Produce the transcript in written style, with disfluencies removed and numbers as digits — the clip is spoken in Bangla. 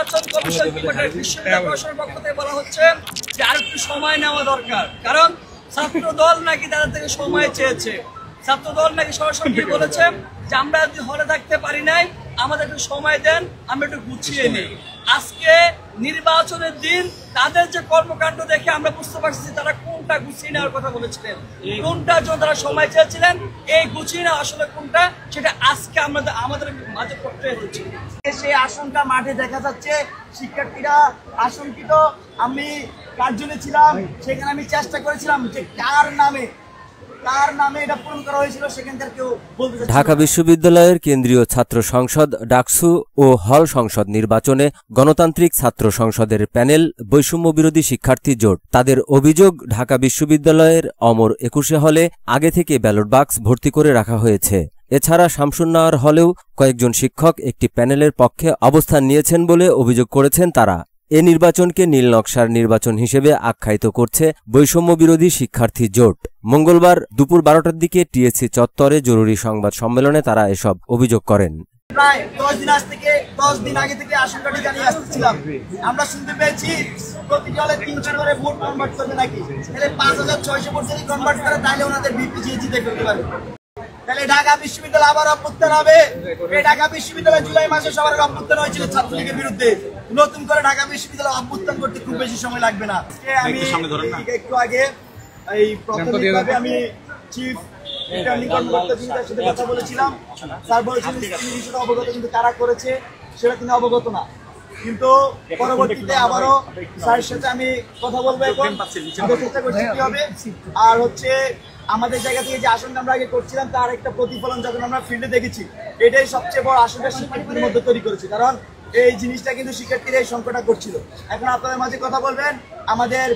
নির্বাচন কমিশন বিশ্ববিদ্যালয়ের পক্ষ থেকে বলা হচ্ছে যে আর একটু সময় নেওয়া দরকার, কারণ ছাত্র দল নাকি তাদের থেকে সময় চেয়েছে। ছাত্র দল নাকি সরাসরি বলেছে যে আমরা যদি হলে থাকতে পারি নাই, আমাদের একটু সময় দেন, আমরা একটু গুছিয়ে নিই। আজকে নির্বাচনের দিন তাদের যে কর্মকাণ্ড দেখে আমরা বুঝতে পারছি তারা কোনটা গুছিয়ে নেওয়ার কথা বলেছিলেন, কোনটার জন্য তারা সময় চেয়েছিলেন, এই গুছিয়ে নেওয়া আসলে কোনটা সেটা আজকে আমাদের মাঝে করতে হচ্ছে। সেই আশঙ্কা মাঠে দেখা যাচ্ছে, শিক্ষার্থীরা আশঙ্কিত। আমি কার্যলে ছিলাম, সেখানে আমি চেষ্টা করেছিলাম যে কার নামে এটা পূরণ করা হয়েছিল সেখানকার কেউ বলতে চাচ্ছে। ঢাকা বিশ্ববিদ্যালয়ের কেন্দ্রীয় ছাত্র সংসদ ডাকসু ও হল সংসদ নির্বাচনে গণতান্ত্রিক ছাত্র সংসদের প্যানেল বৈষম্য বিরোধী শিক্ষার্থী জোট তাদের অভিযোগ, ঢাকা বিশ্ববিদ্যালয়ের অমর ২১ হলে আগে থেকে ব্যালট বাক্স ভর্তি করে রাখা হয়েছে। এছাড়া শামসুন্নাহার হলেও কয়েকজন শিক্ষক একটি প্যানেলের পক্ষে অবস্থান নিয়েছেন বলে অভিযোগ করেছেন তারা। এ নির্বাচনকে নীল নকশার নির্বাচন হিসেবে আখ্যায়িত করছে বৈষম্য বিরোধী শিক্ষার্থী জোট। মঙ্গলবার দুপুর ১২টার দিকে টিএসসি চত্বরে জরুরি সংবাদ সম্মেলনে তারা এসব অভিযোগ করেন। প্রায় 10 দিন আগে থেকে আশঙ্কাটি জানিয়ে আসতেছিলাম। আমরা শুনতে পেয়েছি প্রতিটি হলে 300 করে ভোট কনভার্ট করবে নাকি, তাহলে 5600 ভোট যদি কনভার্ট করে তাহলে ওনাদের বিপিজি জিতে করতে পারবে। তাহলে ঢাকা বিশ্ববিদ্যালয় আবার অভ্যুত্থান হবে। এই ঢাকা বিশ্ববিদ্যালয় জুলাই মাসে সবার অভ্যুত্থান হয়েছিল ছাত্রলীগের বিরুদ্ধে, নতুন করে ঢাকা বিশ্ববিদ্যালয় অভ্যুত্থান করতে খুব বেশি সময় লাগবে না। আমি একটু আগে এই প্রাথমিকভাবে আমি চিফ রিটার্নিং কর্মকর্তা যিনার সাথে কথা বলেছিলাম, স্যার বলেছিলেন তিনি বিষয়টা অবগত, কিন্তু কারা করেছে সেটা তিনি অবগত না। কিন্তু পরবর্তীতে আবারও স্যারের সাথে আমি কথা বলবো, এখন চেষ্টা করছি কি হবে। আর হচ্ছে আমাদের জায়গা থেকে যে আশঙ্কা আমরা আগে করছিলাম তার একটা প্রতিফলন যখন আমরা ফিল্ডে দেখেছি, এটাই সবচেয়ে বড় আশঙ্কা শিক্ষার্থীদের মধ্যে তৈরি করেছে, কারণ এই জিনিসটা কিন্তু শিক্ষার্থীরা এই সংকটটা করছিল। এখন আপনাদের মাঝে কথা বলবেন আমাদের